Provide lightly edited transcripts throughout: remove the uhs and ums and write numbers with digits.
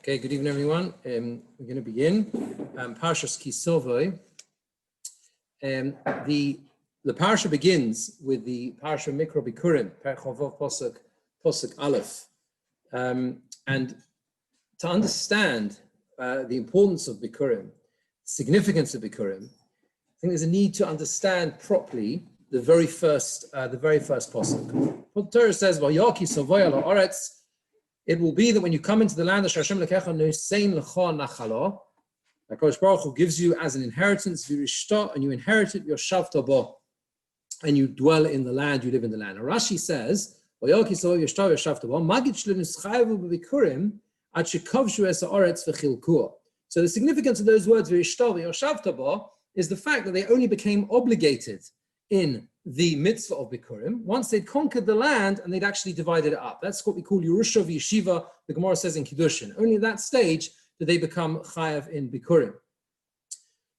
Okay, good evening, everyone. We're going to begin Parasha Shiur. The parasha begins with the Parasha Mikra Bikurim, Perek Chavov Posuk Aleph, and to understand the importance of Bikurim, significance of Bikurim, I think there's a need to understand properly the very first Posuk. What the Toras says, "Vayaki Savo ala Oretz." It will be that when you come into the land of Hashem lekecha nosein lecha nachalo, HaKadosh Baruch Hu gives you as an inheritance, virishta, and you inherit it, yoshavta bo, and you dwell in the land, you live in the land. And Rashi says, "Vayaki savo yishta yoshavta bo, magid shlenis chayavu b'bikurim ad shekavshu es haaretz v'chilkuah." So the significance of those words, virishta v'yoshavta bo, is the fact that they only became obligated in the mitzvah of Bikurim once they'd conquered the land and they'd actually divided it up. That's what we call Yerusha v'Yeshiva, the Gemara says in Kiddushin. Only at that stage do they become chayav in Bikurim.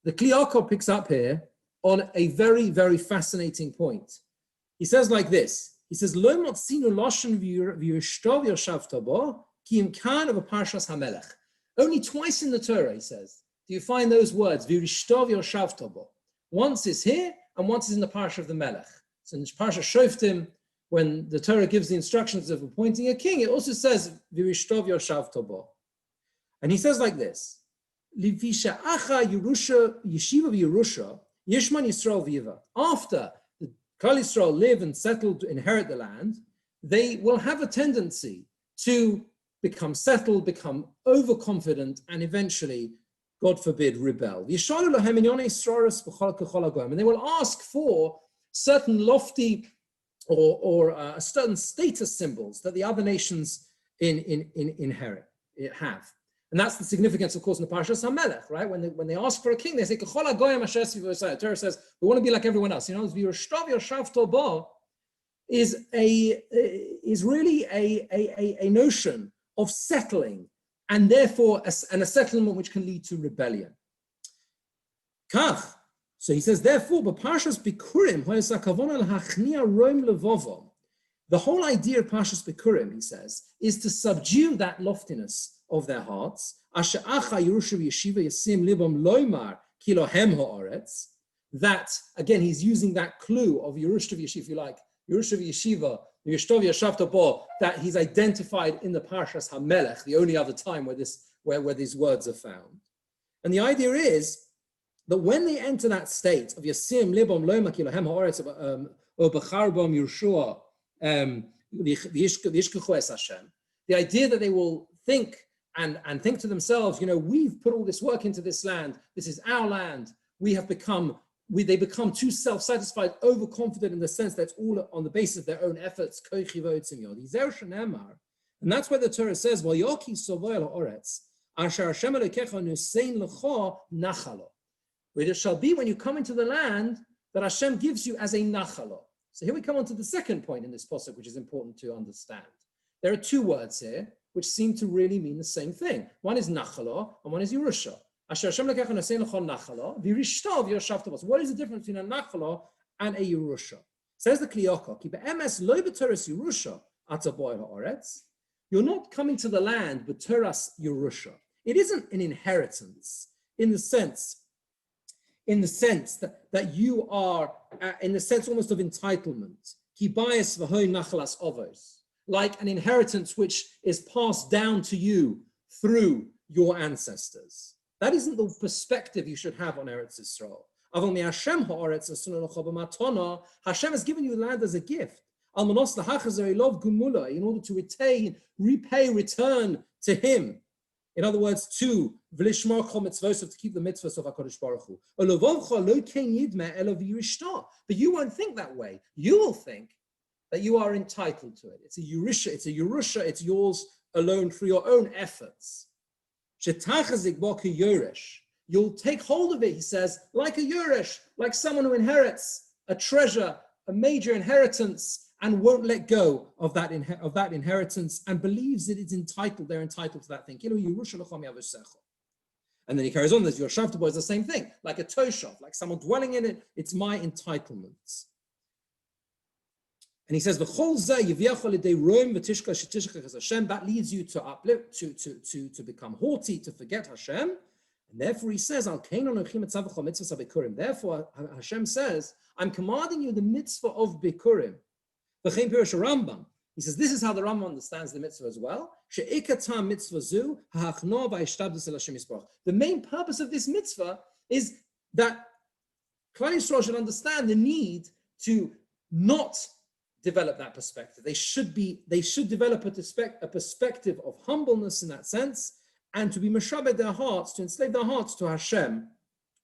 The Kli Yaakov picks up here on a very, very fascinating point. He says like this, he says, Lo motzinu lashon v'yishtav yoshavta bo, ki im kan of a parshas hamelech. Only twice in the Torah, he says, do you find those words, v'yishtav yoshavta bo. Once it's here, and once is in the Parasha of the Melech. So in the Parasha Shoftim, when the Torah gives the instructions of appointing a king, it also says, V'rishtov yoshavta bo. And he says like this, Livisha acha Yerusha, Yeshiva v'Yerusha, Yishman Yisrael v'Yiva. After the Klal Yisrael live and settle to inherit the land, they will have a tendency to become settled, become overconfident, and eventually, God forbid, rebel. And they will ask for certain lofty or certain status symbols that the other nations inherit have. And that's the significance, of course, in the Parasha HaMelech, right? When they ask for a king, they say, the Torah says, we want to be like everyone else. You know, is really a notion of settling, and therefore a settlement which can lead to rebellion. Kach. So he says, therefore, Parshas Bikurim, the whole idea of Parshas Bikurim, he says, is to subdue that loftiness of their hearts. That, again, he's using that clue of Yerusha Yeshiva, if you like, Yerusha Yeshiva, that he's identified in the Parashas HaMelech, the only other time where these words are found. And the idea is that when they enter that state of Yasim Libom Loma Kilohem Haaretz or Becharbom Yerushua V'Yishkechu Es Hashem, the idea that they will think and think to themselves, you know, we've put all this work into this land, this is our land, they become too self-satisfied, overconfident in the sense that it's all on the basis of their own efforts. And that's why the Torah says, it shall be when you come into the land that Hashem gives you as a nachalo. So here we come on to the second point in this posuk, which is important to understand. There are two words here which seem to really mean the same thing. One is nachalo and one is Yerusha. What is the difference between a nachalo and a Yerusha? Says the Kli Yaakov, you're not coming to the land but Toras Yerusha. It isn't an inheritance in the sense that you are, in the sense almost of entitlement. Like an inheritance which is passed down to you through your ancestors. That isn't the perspective you should have on Eretz Yisrael. Hashem has given you the land as a gift in order to return to Him. In other words, to keep the mitzvahs of HaKadosh Baruch Hu. But you won't think that way. You will think that you are entitled to it. It's a Yerusha, it's yours alone through your own efforts. You'll take hold of it, he says, like a Yeresh, like someone who inherits a treasure, a major inheritance, and won't let go of that inheritance and believes that they're entitled to that thing. And then he carries on, this your shavta boy is the same thing, like a toshov, like someone dwelling in it, it's my entitlements. And he says, that leads you to uplift, to become haughty, to forget Hashem. And therefore he says, therefore Hashem says, I'm commanding you the mitzvah of Bikurim. He says, this is how the Rambam understands the mitzvah as well. The main purpose of this mitzvah is that Klal Yisrael should understand the need to not develop that perspective. They should develop a perspective of humbleness in that sense, and to be meshabed their hearts, to enslave their hearts to Hashem,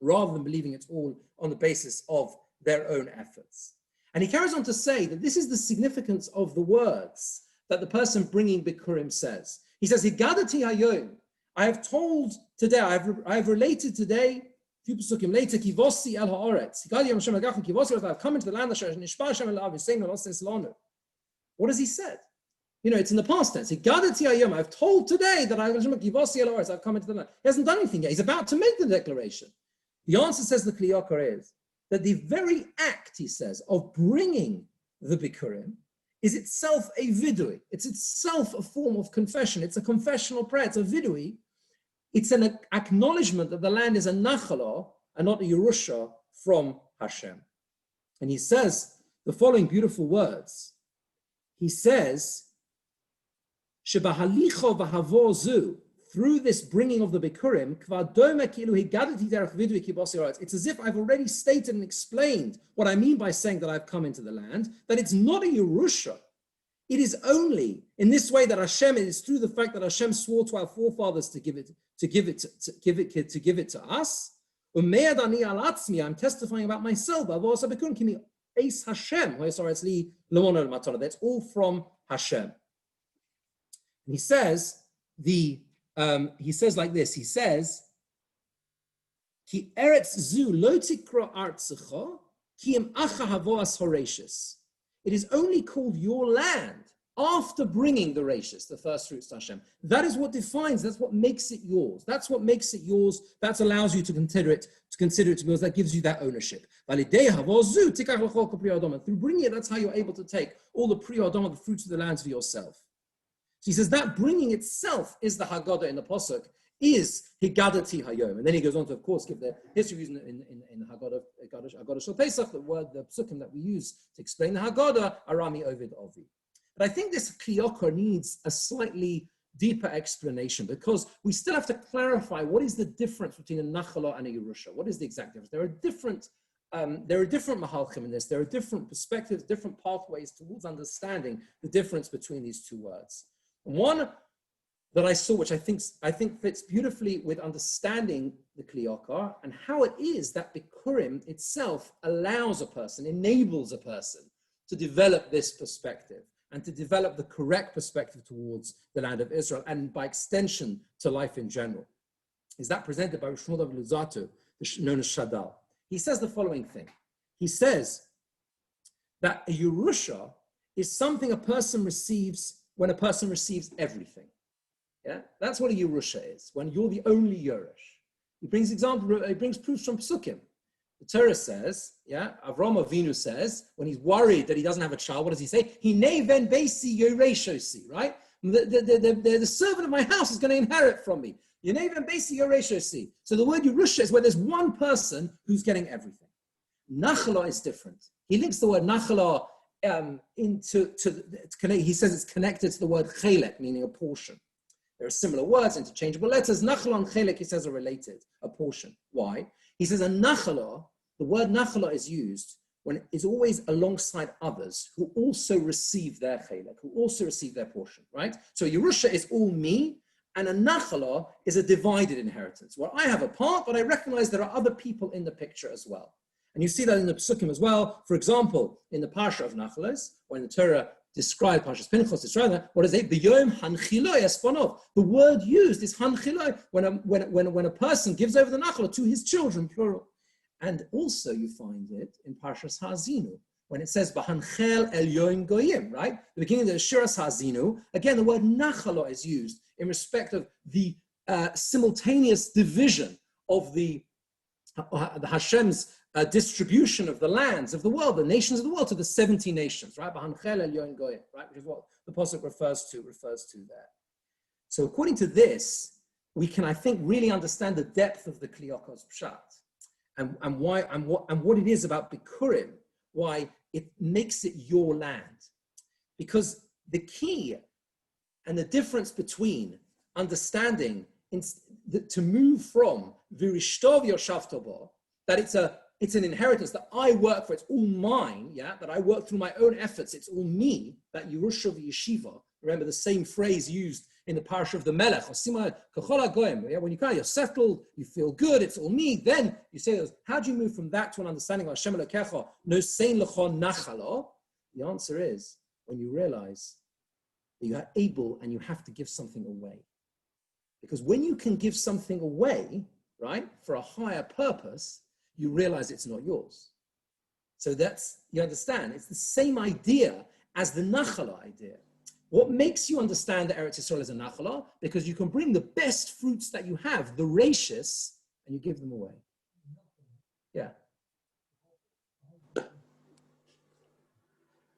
rather than believing it's all on the basis of their own efforts. And he carries on to say that this is the significance of the words that the person bringing Bikurim says. He says, Higadati hayom, I have told today, I have related today, few psukim later, Kivosi el haaretz. I've come into the land of What has he said? It's in the past tense. Higadati hayom, I've told today that I've come into the land. He hasn't done anything yet. He's about to make the declaration. The answer, says the Kli Yakar, is that the very act, he says, of bringing the Bikurim is itself a vidui. It's itself a form of confession. It's a confessional prayer. It's a vidui. It's an acknowledgement that the land is a nachala and not a Yerusha from Hashem. And he says the following beautiful words. He says, Shebahalicho v'havo zu, through this bringing of the Bikurim, it's as if I've already stated and explained what I mean by saying that I've come into the land, that it's not a Yerusha. It is only in this way that Hashem, it is through the fact that Hashem swore to our forefathers to give it to us. I'm testifying about myself. That's all from Hashem. And he says like this. He says, "Ki eretz zu lo tikra artzecha, ki im acha havoas horeshis." It is only called your land after bringing the rashis, the first fruits to Hashem. That is what defines. That's what makes it yours. That's what makes it yours. That allows you to consider it to be yours. That gives you that ownership. Through bringing it, that's how you're able to take all the pre-Adama, the fruits of the lands for yourself. So he says that bringing itself is the Haggadah in the Pasuk, is Higadati Hayom. And then he goes on to, of course, give the history using in the Haggadah Shal Pesach, the psukim that we use to explain the Haggadah, Arami Ovid Ovi. But I think this Kli Yakar needs a slightly deeper explanation, because we still have to clarify what is the difference between a Nachala and a Yerusha. What is the exact difference? There are different mahalchim in this. There are different perspectives, different pathways towards understanding the difference between these two words. One that I saw, which I think fits beautifully with understanding the Kli Yakar and how it is that Bikurim itself allows a person, enables a person to develop this perspective and to develop the correct perspective towards the land of Israel and by extension to life in general. Is that presented by Rosh Shmuel Luzzatto, known as Shadal. He says the following thing. He says that a Yerusha is something a person receives when a person receives everything. Yeah, that's what a Yerusha is, when you're the only Yerush. He brings proofs from Psukim. The Toras says, Avram Avinu says, when he's worried that he doesn't have a child, what does he say? Hinei ven beisi yoreshosi, right? The servant of my house is going to inherit from me. Hinei ven beisi yoreshosi. So the word Yerusha is where there's one person who's getting everything. Nachala is different. He links the word Nachala he says it's connected to the word chelek, meaning a portion. There are similar words, interchangeable letters. Nachala and chelek, he says, are related, a portion. Why? He says a nachala, the word nachala is used when it is always alongside others who also receive their chelek, who also receive their portion, right? So Yerusha is all me, and a nachala is a divided inheritance, where I have a part, but I recognize there are other people in the picture as well. And you see that in the Psukim as well. For example, in the Parsha of Nachalas, when the Torah describes Parshas Pinchas, describes that, what is it? B'yom hanchiloi esponov. The word used is hanchiloi, when a person gives over the Nachala to his children, plural. And also you find it in Parshas Ha'azinu, when it says B'hanchel el yoim goyim, right? The beginning of the Shuras Ha'azinu, again, the word Nachala is used in respect of the simultaneous division of the Hashem's distribution of the lands of the world, the nations of the world, to the 70 nations, right? Right, which is what the pasuk refers to there. So according to this, we can, I think, really understand the depth of the Kliokos Pshat and what it is about Bikurim, why it makes it your land. Because the key and the difference between understanding to move from Virishtov Yoshavtobo, that it's an inheritance that I work for, it's all mine, yeah, that I work through my own efforts, it's all me, that Yerusha v'Yeshiva, remember the same phrase used in the Parasha of the Melech, yeah, when you're settled, you feel good, it's all me, then you say, how do you move from that to an understanding of Hashem Elokecha, no sein lecho nachalo? The answer is, when you realize that you are able and you have to give something away. Because when you can give something away, right, for a higher purpose, you realize it's not yours. So you understand, it's the same idea as the Nachala idea. What makes you understand that Eretz Yisrael is a Nachala? Because you can bring the best fruits that you have, the rachis, and you give them away. Yeah.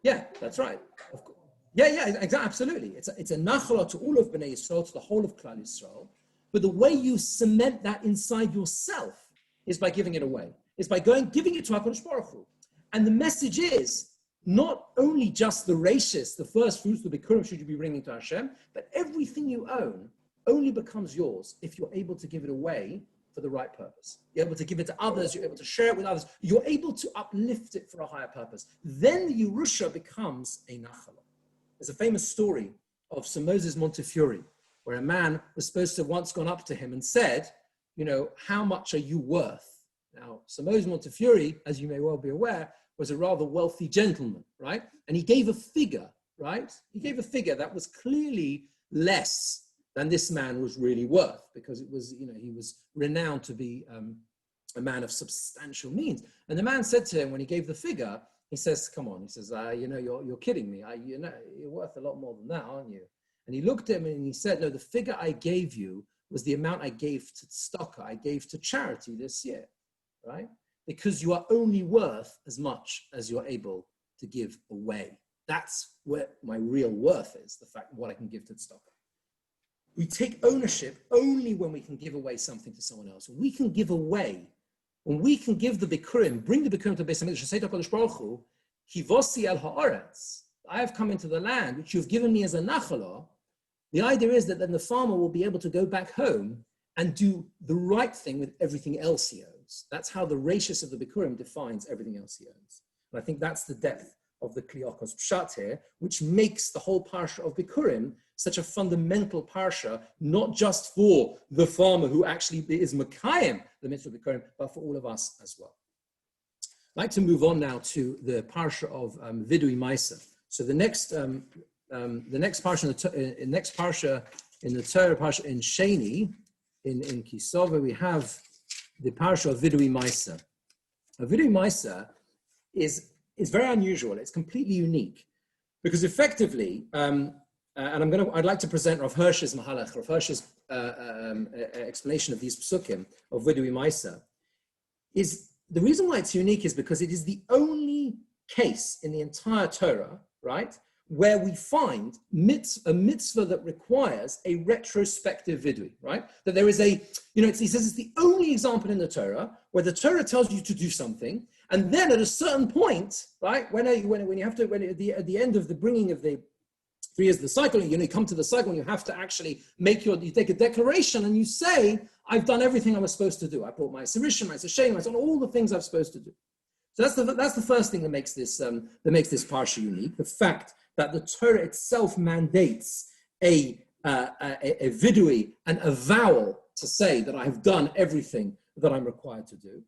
Yeah, that's right. Of course. Yeah, exactly, absolutely. It's a Nachala to all of Bnei Yisrael, to the whole of Klal Yisrael. But the way you cement that inside yourself is by giving it away. It's by giving it to HaKadosh Baruch Hu. And the message is not only just the rachis, the first fruits, the bikurim should you be bringing to Hashem, but everything you own only becomes yours if you're able to give it away for the right purpose. You're able to give it to others, you're able to share it with others, you're able to uplift it for a higher purpose. Then the Yerusha becomes a Nachala. There's a famous story of Sir Moses Montefiore, where a man was supposed to have once gone up to him and said, how much are you worth? Now, Sir Moses Montefiore, as you may well be aware, was a rather wealthy gentleman, right? And he gave a figure, right? He gave a figure that was clearly less than this man was really worth, because it was, he was renowned to be a man of substantial means. And the man said to him, when he gave the figure, he says, come on, he says, you're kidding me. You're worth a lot more than that, aren't you? And he looked at him and he said, no, the figure I gave you was the amount I gave to tzedakah, I gave to charity this year, right? Because you are only worth as much as you're able to give away. That's where my real worth is, the fact what I can give to tzedakah. We take ownership only when we can give away something to someone else. We can give away, when we can give the bikurim, bring the bikurim to the Beis HaMikdash, say to HaKadosh Baruch Hu, Kivosi el ha'aretz, I have come into the land which you've given me as a nachala. The idea is that then the farmer will be able to go back home and do the right thing with everything else he owns. That's how the rachis of the bikurim defines everything else he owns. And I think that's the depth of the Kliokos Pshat here, which makes the whole parsha of bikurim such a fundamental parsha, not just for the farmer who actually is Mekayim, the mitzvah of bikurim, but for all of us as well. I'd like to move on now to the parsha of Vidui Maisa. So the next parsha in the Torah, parsha in Sheni, in Kisova, we have the parsha of Vidui Maisa. Vidui Maisa is very unusual. It's completely unique because effectively, and I'd like to present Rav Hirsch's Mahalach, Rav Hirsch's explanation of these psukim of Vidui Maisa. Is the reason why it's unique is because it is the only case in the entire Torah, right, where we find a mitzvah that requires a retrospective vidui, right? That there is he says it's the only example in the Torah where the Torah tells you to do something, and then at a certain point, right, when you have to, at the end of the bringing of the 3 years of the cycle, you come to the cycle and you have to actually you take a declaration and you say, I've done everything I was supposed to do. I brought my Sarishim, my Sashem, I've done all the things I'm supposed to do. So that's the first thing that makes this parsha unique. The fact that the Torah itself mandates a vidui, and a vowel to say that I have done everything that I'm required to do.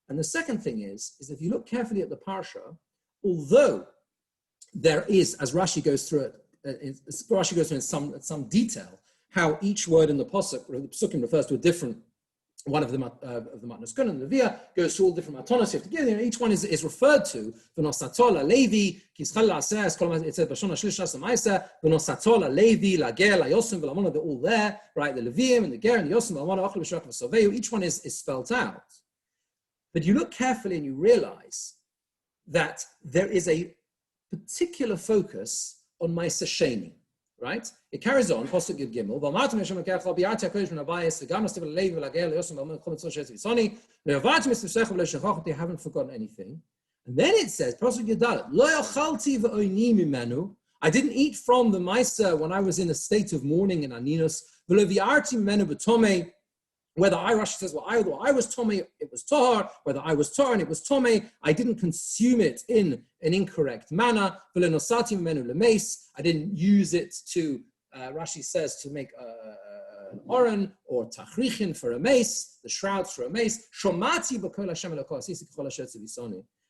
And the second thing is if you look carefully at the parsha, although there is, as Rashi goes through in some detail, how each word in the psukim refers to a different one of the Matnos Kun and the Via goes through all different matonos you have to give. Each one is referred to. V'nosatola Levi, Kischal La'aseh, it says Bashona Shlishas Amaisa, V'nosatola Levi, Lagel, Layosim, V'lamona, they're all there, right? The Leviim and the Ger and the Yosim, V'lamona, Ochel, V'shak, V'soveu, each one is spelled out. But you look carefully and you realize that there is a particular focus on Ma'aser Sheni, right? It carries on, Pasuk Yud Gimel, they haven't forgotten anything. And then it says, Pasuk Yud Dalet, Lo yachalti v'oini mimenu, I didn't eat from the Ma'aser when I was in a state of mourning and aninus, v'lo v'yarti mimenu b'tomei, whether Rashi says, well, either I was Tomei, it was Tahar, whether I was Tahar and it was Tomei, I didn't consume it in an incorrect manner. I didn't use it to, Rashi says, to make an oren or tachrichin for a mace, the shrouds for a mace.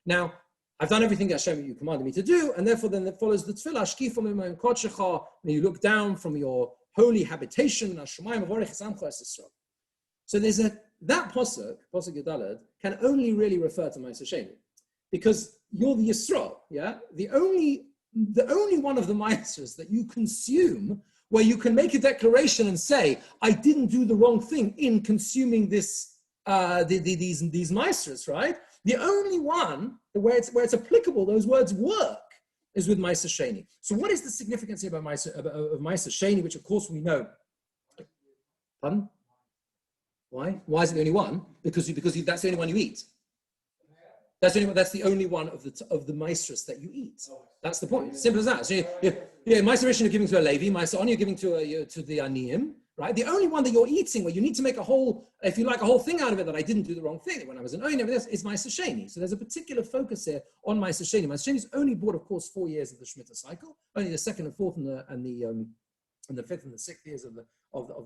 Now, I've done everything Hashem you commanded me to do, and therefore then it follows the tefillah, may you look down from your holy habitation, so there's that pasuk Yudalad, can only really refer to Ma'aser Sheni, because you're the Yisrael, yeah? The only one of the Ma'asers that you consume where you can make a declaration and say, I didn't do the wrong thing in consuming this, these Ma'asers, right? The only one where it's applicable, those words work, is with Ma'aser Sheni. So what is the significance here about Ma'aser Sheni, which of course we know? Pardon? Why? Why is it the only one? Because that's the only one you eat. That's the only one of the maestros that you eat. That's the point. Simple as that. So Ma'aser Rishon you're giving to a Levi, Ma'aser Oni you're giving to the Aniyim, right? The only one that you're eating, where you need to make a whole thing out of it, that I didn't do the wrong thing when I was an Oni, is Ma'aser Sheni. So there's a particular focus here on Ma'aser Sheni. Ma'aser Sheni is only brought, of course, 4 years of the Shemitah cycle, only the second and fourth and the fifth and the sixth years of the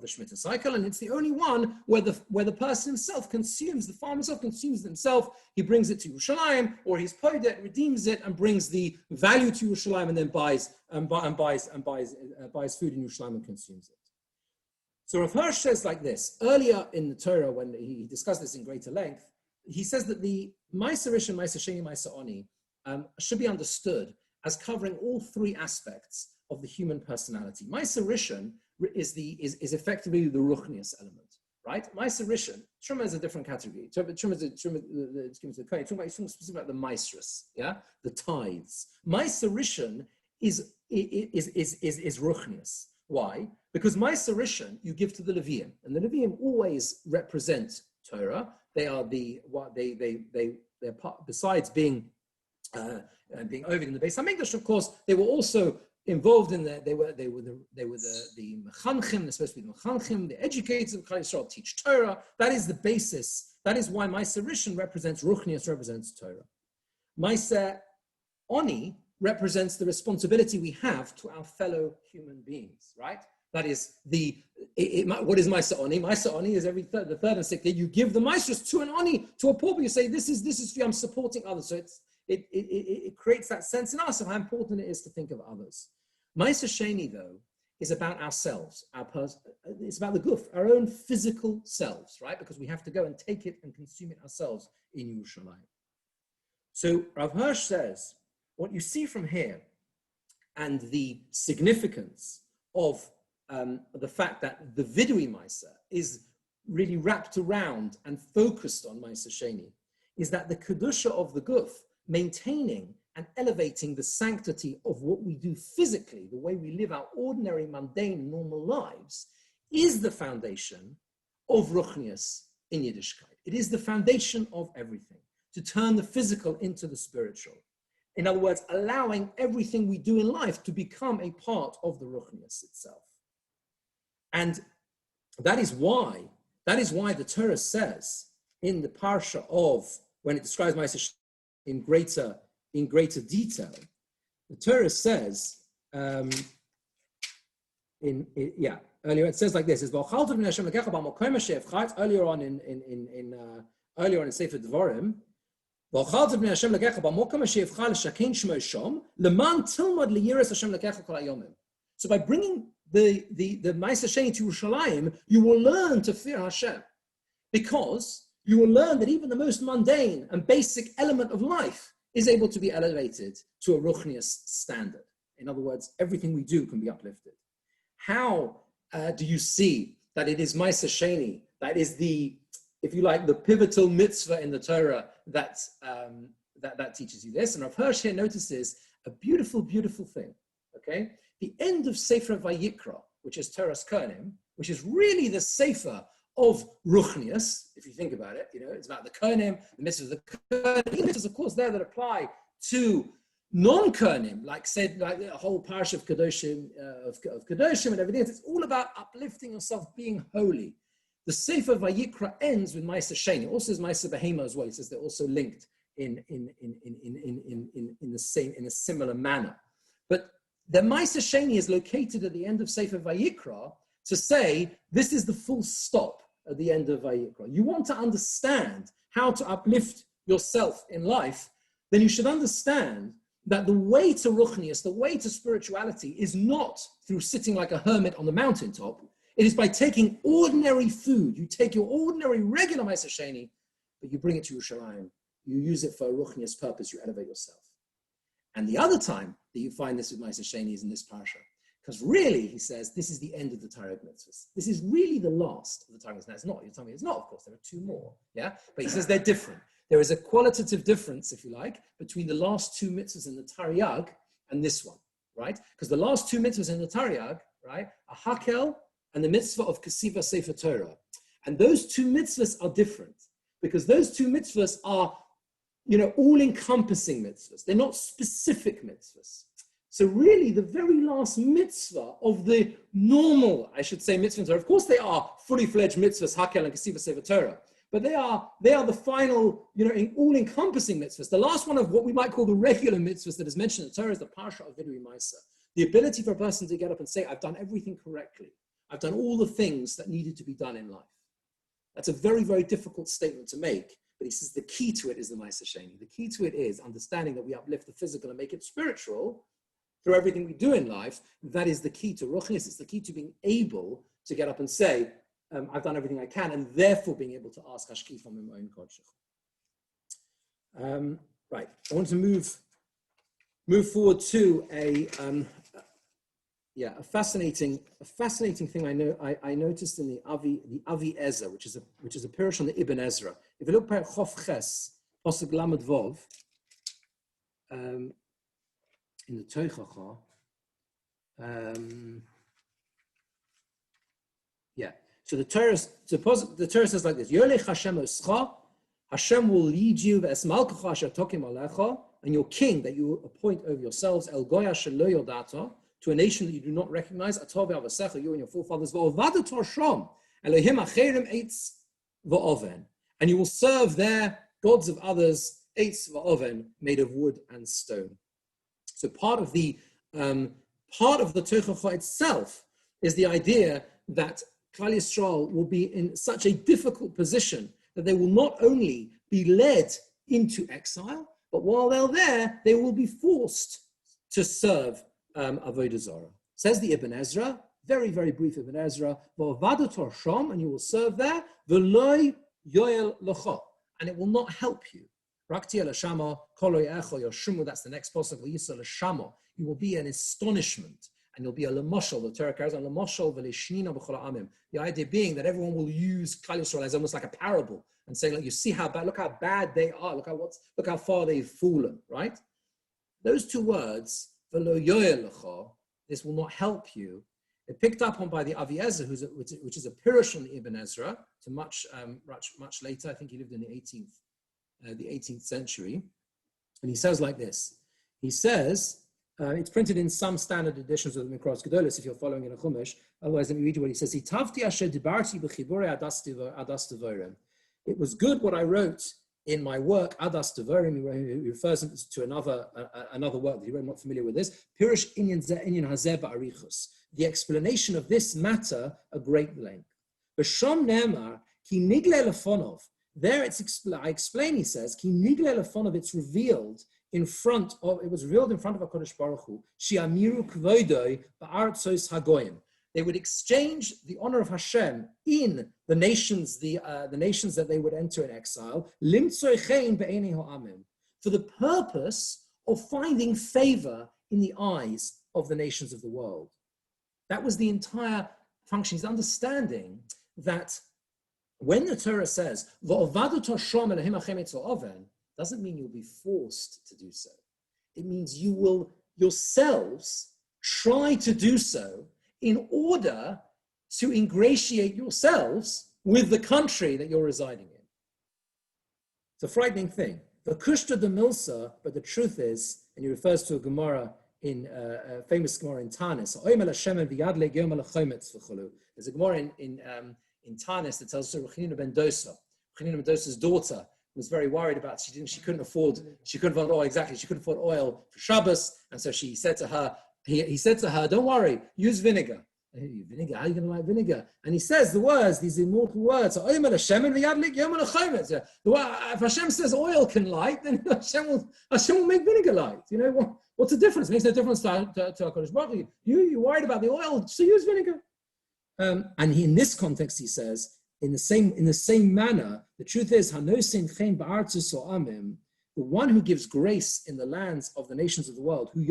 Shemitah cycle, and it's the only one where the person himself consumes, the farmer himself consumes it himself. He brings it to Yerushalayim, or he's paid it, redeems it, and brings the value to Yerushalayim, and then buys food in Yerushalayim and consumes it. So Rav Hirsch says like this: earlier in the Torah, when he discussed this in greater length, he says that the Ma'aser Rishon, Ma'aser Sheni, Ma'aser Oni should be understood as covering all three aspects of the human personality. Ma'aser Rishon is effectively the ruchnius element, right? Ma'aser Rishon, Truma is a different category. Truma is talking specifically about the maestros, yeah, the tithes. Ma'aser Rishon is ruchnius. Why? Because Ma'aser Rishon you give to the Leviim, and the Leviim always represent Torah. They are they're part, besides being over in the Beis Hamikdash, of course, they were also involved in they were the mechanchim. They're supposed to be the mechanchim, the educators of Klal Yisrael, teach Torah. That is the basis. That is why Ma'aser Rishon represents ruchnius, represents Torah. Ma'aser Oni represents the responsibility we have to our fellow human beings, right? That is what is Ma'aser Oni? Ma'aser Oni is the third and sixth day you give the maestros to an Oni, to a pauper. You say, this is for you, I'm supporting others. So it creates that sense in us of how important it is to think of others. Ma'aser Sheni, though, is about ourselves. It's about the guf, our own physical selves, right? Because we have to go and take it and consume it ourselves in Yerushalayim. So Rav Hirsch says, what you see from here and the significance of the fact that the Vidui Ma'aser is really wrapped around and focused on Ma'aser Sheni is that the Kedusha of the guf, maintaining and elevating the sanctity of what we do physically, the way we live our ordinary, mundane, normal lives, is the foundation of ruchnius in Yiddishkeit. It is the foundation of everything, to turn the physical into the spiritual. In other words, allowing everything we do in life to become a part of the ruchnius itself. And that is why the Torah says in the Parsha of, when it describes Ma'aser in greater detail, the Torah says, earlier it says like this: earlier on in Sefer Devarim, so by bringing the Ma'aser Sheni to Yerushalayim, you will learn to fear Hashem, because you will learn that even the most mundane and basic element of life is able to be elevated to a ruchnius standard. In other words, everything we do can be uplifted. How do you see that it is Ma'aser Sheni that is the if you like, the pivotal mitzvah in the Torah that teaches you this. And Rav Hirsch here notices a beautiful, beautiful thing, okay? The end of Sefer Vayikra, which is Toras Kohanim, which is really the Sefer of Ruchnius, if you think about it, it's about the Kohanim, the mitzvahs of the Kohanim, mitzvahs, of course, there that apply to non-Kohanim, like the whole Parasha of Kedoshim, of Kedoshim and everything. It's all about uplifting yourself, being holy. The Sefer Vayikra ends with Ma'aser Sheni. It also says Ma'aser Behema as well. He says they're also linked in a similar manner. But the Ma'aser Sheni is located at the end of Sefer Vayikra to say this is the full stop at the end of Vayikra. You want to understand how to uplift yourself in life, then you should understand that the way to Ruchnius, the way to spirituality, is not through sitting like a hermit on the mountaintop. It is by taking ordinary food. You take your ordinary, regular Ma'aser Sheni, but you bring it to Yerushalayim. You use it for a Ruchnius purpose. You elevate yourself. And the other time that you find this with Ma'aser Sheni is in this parasha. Because really, he says, this is the end of the Torah mitzvahs. This is really the last of the Torah mitzvahs. Now, it's not. You're telling me it's not, of course. There are two more. Yeah? But he says they're different. There is a qualitative difference, if you like, between the last two mitzvahs in the Taryag and this one, right? Because the last two mitzvahs in the Taryag, right, are Hakel and the mitzvah of Kesiva Sefer Torah. And those two mitzvahs are different because those two mitzvahs are, all-encompassing mitzvahs. They're not specific mitzvahs. So really, the very last mitzvah of the normal, I should say, mitzvah, of course they are fully fledged mitzvahs, Hakel and Kesiva Sefer Torah. But they are the final, all-encompassing mitzvahs. The last one of what we might call the regular mitzvahs that is mentioned in the Torah is the Parasha of Vidui Maisa. The ability for a person to get up and say, I've done everything correctly. I've done all the things that needed to be done in life. That's a very, very difficult statement to make. But he says the key to it is the Ma'aser Sheni. The key to it is understanding that we uplift the physical and make it spiritual through everything we do in life. That is the key to Ruchnius. It's the key to being able to get up and say, I've done everything I can, and therefore being able to ask Hashkif from my own Kodshach. Right, I want to move forward to a fascinating thing I noticed in the Avi Ezra, which is a Pirush on the Ibn Ezra. If you look at Chof Ches, Pasuk Lamed Vov, in the Teichacha, so the Torah says like this: Yolech Hashem oscha, Hashem will lead you, ve'es malkacha asher tokim alecha, and your king that you appoint over yourselves, El Goya shelo yodata, to a nation that you do not recognize, Atov ve'avasecha, you and your forefathers, ve'ovadat Shom, Elohim acherim eitz va'oven, and you will serve their gods of others, eitz va'oven, made of wood and stone. So part of the Teichacha itself is the idea that Klal Yisrael will be in such a difficult position that they will not only be led into exile, but while they're there, they will be forced to serve Avodah Zarah. Says the Ibn Ezra, very, very brief Ibn Ezra, V'ovadat Shom, and you will serve there, V'loi yoel lecha, and it will not help you. Rakti el Shama, Koloi Echo Yoshumu, that's the next possible Yisrael Shama. You will be an astonishment. And you'll be a lamoshal, the Torah carries on lamoshal v'leishnina b'chol ha'amim. The idea being that everyone will use Klal Yisrael as almost like a parable and saying, like, you see how bad, look how bad they are, look how far they've fallen, right? Those two words, v'lo yoel lecha, this will not help you. It picked up on by the Avi Ezra, which is a Pirush on the Ibn Ezra, to much later. I think he lived in the 18th century, and he says like this. He says. It's printed in some standard editions of the Mikros Gedolos if you're following in a Chumash. Otherwise, let me read you what he says. It was good what I wrote in my work, Adas Devarim. He refers to another work that he wrote, I'm not familiar with this. Pirush Inyan Hazeh Ba'arichus. The explanation of this matter a great length. B'sham Ne'emar, Ki Nigle Lefonov. There I explain, he says, Ki Nigle Lefonov, it's revealed it was revealed in front of HaKadosh Baruch Hu, Shi'amiru kvoidoi ba'artzos hagoyim. They would exchange the honor of Hashem in the nations that they would enter in exile, limtzoi chein be'enei ha'amim, for the purpose of finding favor in the eyes of the nations of the world. That was the entire function. He's understanding that when the Torah says, doesn't mean you'll be forced to do so. It means you will yourselves try to do so in order to ingratiate yourselves with the country that you're residing in. It's a frightening thing. The kushta de milsa, but the truth is, and he refers to a Gemara in a famous Gemara in Tanis. There's a Gemara in Tanis that tells us Rechinina ben Dosa. Rechinina ben Dosa's daughter was very worried about, she couldn't afford oil for Shabbos, and so he said to her, don't worry, use vinegar. Vinegar, how are you going to like vinegar? And he says the words, these immortal words, if Hashem says oil can light, then Hashem will make vinegar light. You know, what's the difference? It makes no difference to HaKadosh Baruch Hu. You're worried about the oil, so use vinegar. And in this context, he says, in the same manner, the truth is, the one who gives grace in the lands of the nations of the world, he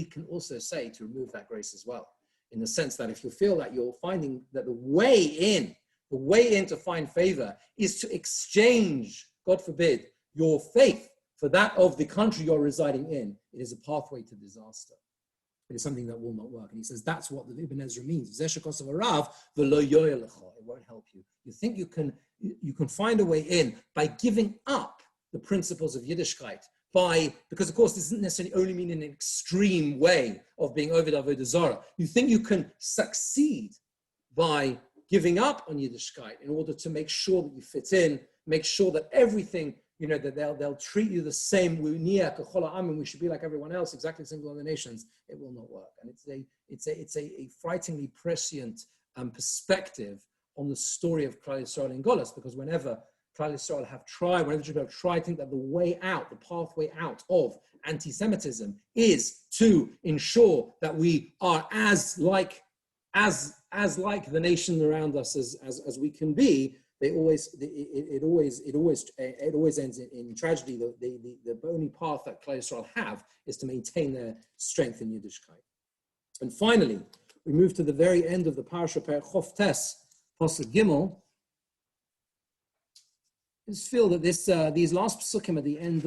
can also say to remove that grace as well. In the sense that if you feel that you're finding that the way in to find favor is to exchange, God forbid, your faith for that of the country you're residing in, it is a pathway to disaster. It is something that will not work. And he says that's what the Ibn Ezra means. It won't help you. You think you can find a way in by giving up the principles of Yiddishkeit, because of course this doesn't necessarily only mean in an extreme way of being over the Avodah Zarah. You think you can succeed by giving up on Yiddishkeit in order to make sure that you fit in, make sure that everything, that they'll treat you the same. We should be like everyone else, exactly the same as the nations. It will not work, and it's a frighteningly prescient perspective on the story of Klal Yisrael in Golus, because whenever Klal Yisrael have tried to think that the way out, the pathway out of anti-Semitism is to ensure that we are as like the nation around us as we can be, it always ends in tragedy. The only path that Klal Yisrael have is to maintain their strength in Yiddishkeit. And finally, we move to the very end of the Parasha Perek Chof Tes, Pasuk Gimel. I just feel that these last psukim at the end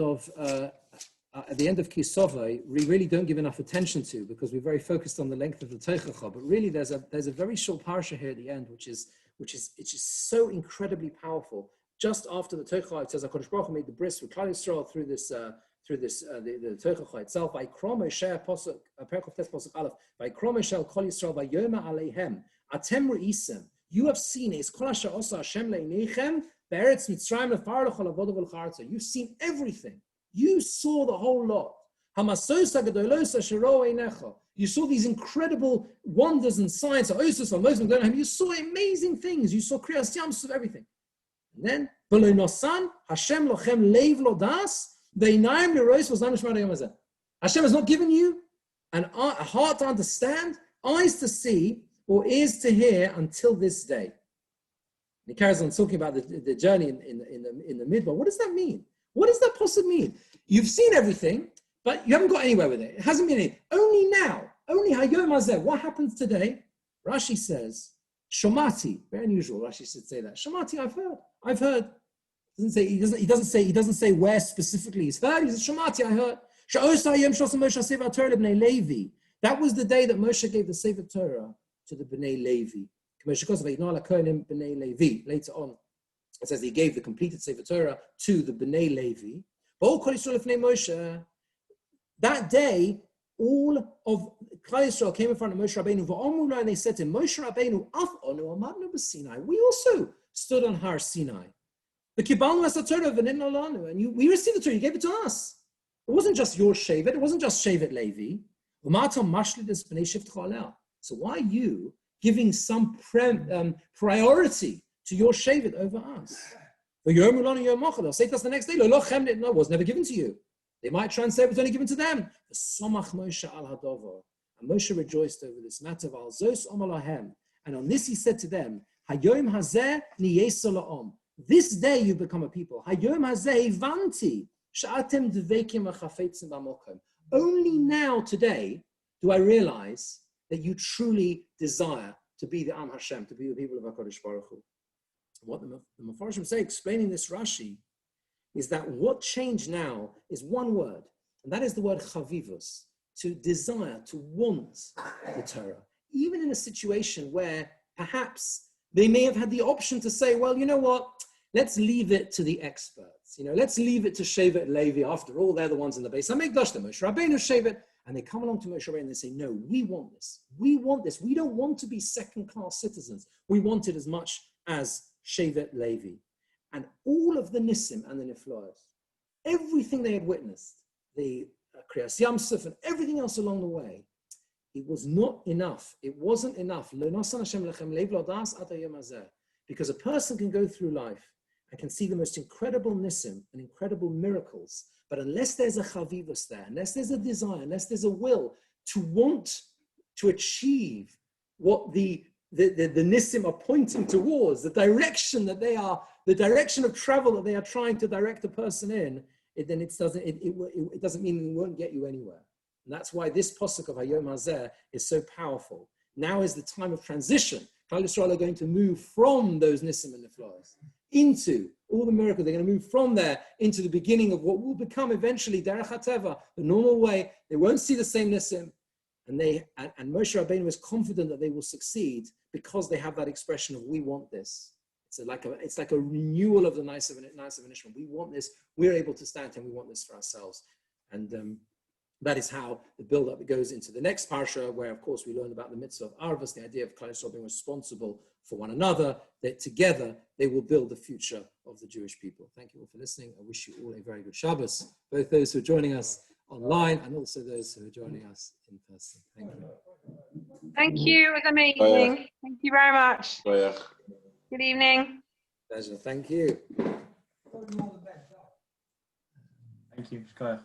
of Ki Savo, we really don't give enough attention to, because we're very focused on the length of the Teichacha. But really, there's a very short parasha here at the end, which is so incredibly powerful. Just after the Teichacha, it says HaKadosh Baruch Hu made the bris with Klal Yisrael through the Teichacha itself. Vayikra Moshe pasuk Perek Chof Tes pasuk Aleph. Vayikra Moshe al Kol Yisrael vayoma aleihem atem re'isim. You have seen is Kol asher osa Hashem le'inechem be'eretz Mitzrayim lefar l'chol avoda v'l'charta. You've seen everything. You saw the whole lot. Hamasos hagadolos asher ro'eh einecha. You saw these incredible wonders and signs. You saw amazing things. You saw kriyas yams of everything. And then, V'lo nosan Hashem lochem leiv lo das ve'inayim lirois v'zman l'shmar hayom hazeh. Hashem has not given you a heart to understand, eyes to see, or ears to hear until this day. And he carries on talking about the journey in the midbar. What does that mean? What does that possibly mean? You've seen everything, but you haven't got anywhere with it. It hasn't been any. Only now. Only hayom hazeh. What happens today? Rashi says, Shomati. Very unusual. Rashi should say that. Shomati, I've heard. He doesn't say where specifically he's heard. He says, Shomati, I heard. That was the day that Moshe gave the Sefer Torah to the Bnei Levi. Later on, it says he gave the completed Sefer Torah to the Bnei Levi. That day, all of Klal Yisrael came in front of Moshe Rabbeinu, and they said to him, Moshe Rabbeinu, we also stood on Har Sinai. And we received the Torah, you gave it to us. It wasn't just your Shevet, it wasn't just Shevet Levi. So why are you giving some priority to your Shevet over us? They'll say to us the next day, no, it was never given to you. They might translate it was only given to them. And Moshe rejoiced over this matter. And on this he said to them, this day you become a people. Only now, today, do I realize that you truly desire to be the Am Hashem, to be the people of HaKadosh Baruch Hu. What the Mefarshim say, explaining this Rashi, is that what changed now is one word, and that is the word chavivus, to desire, to want the Torah, even in a situation where perhaps they may have had the option to say, well, you know what, let's leave it to the experts. Let's leave it to Shevet Levi. After all, they're the ones in the base. HaMikdash, the Moshe Rabbeinu Shevet. And they come along to Moshe Rabbeinu and they say, no, we want this. We want this. We don't want to be second-class citizens. We want it as much as Shevet Levi. And all of the Nissim and the Nifloos, everything they had witnessed, the Kriyas Yamsuf and everything else along the way, it was not enough. It wasn't enough. Because a person can go through life and can see the most incredible Nissim and incredible miracles, but unless there's a chavivus there, unless there's a desire, unless there's a will to want to achieve what the Nissim are pointing towards, the direction that they are, the direction of travel that they are trying to direct a person in, it doesn't mean it won't get you anywhere. And that's why this posuk of Hayom Hazeh is so powerful. Now is the time of transition. Klal Yisrael are going to move from those Nissim and Niflos into all the miracles. They're going to move from there into the beginning of what will become eventually Derech HaTeva, the normal way. They won't see the same Nissim. And Moshe Rabbeinu is confident that they will succeed because they have that expression of, we want this. It's like a renewal of the nice of initiative. We want this. We're able to stand and we want this for ourselves. And that is how the build-up goes into the next parsha, where, of course, we learn about the mitzvah of Arvus, the idea of Klal Yisrael being responsible for one another, that together they will build the future of the Jewish people. Thank you all for listening. I wish you all a very good Shabbos, both those who are joining us online and also those who are joining us in person. Thank you. Thank you. It was amazing. Thank you very much. Good evening. Pleasure. Thank you. Thank you.